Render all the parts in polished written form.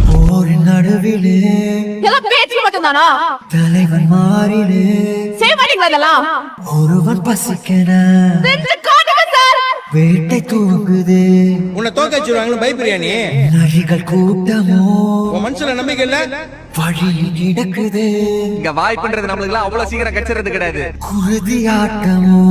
போரின் நடுவிலே பேச்சு மட்டும்தானா? தலைவன் மாறிலே சேவடிங்களெல்லாம் ஒருவன் பசிக்கன சார். வேட்டை தூங்குது. உன்னை தோக்க வச்சிருவாங்களு பயப்படுறியா நீ? நரிகள் கூட்டமோ உன் மனசுல நம்பிக்கை இல்ல? வழியில் கிடக்குது. இங்க வாய்ப்புன்றது நம்மளுக்கு அவ்வளவு சீக்கிரம் கிடைச்சிறது கிடையாது. குருதி ஆட்டமோ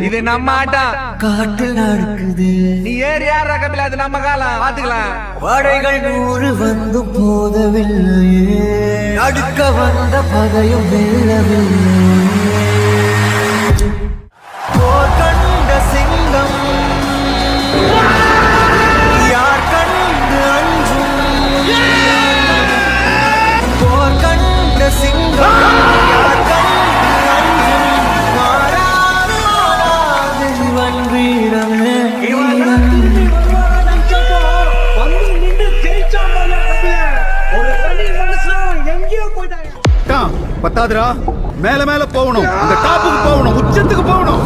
இது நம்ம ஆட்டம். காட்டில் நடக்குது. நீ ஏறி யார் ரகமில்ல, அது நம்ம காலம் பாத்துக்கலாம். படைகள் 100 வந்தும் போதவில்லையே, அடுக்க வந்த பகையும் வெல்லவில்லை. போர் கண்ட சிங்கம் யார் கண்டு அஞ்சும்? போர் கண்ட சிங்கம் யார் கண்டு அஞ்சும்? மாறாது இவன் வீரமே வீரன். பத்தாதுரா, மேல மேல போகணும், இந்த டாப்புக்கு போகணும், உச்சத்துக்கு போகணும்.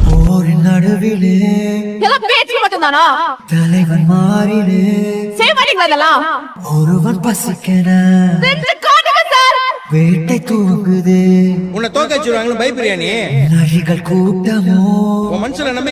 போரின் நடுவிலே பேச்சு மட்டும்தானா? தலைவன் மாறிலே சேவடிங்களெல்லாம் ஒருவன் பசிக்கன சார். வேட்டை தூங்குது. உன்னை தோக்க வச்சிருவாங்களு பயப்படுறியா நீ? நரிகள் கூட்டமோ உன் மனசுல நம்பிக்கை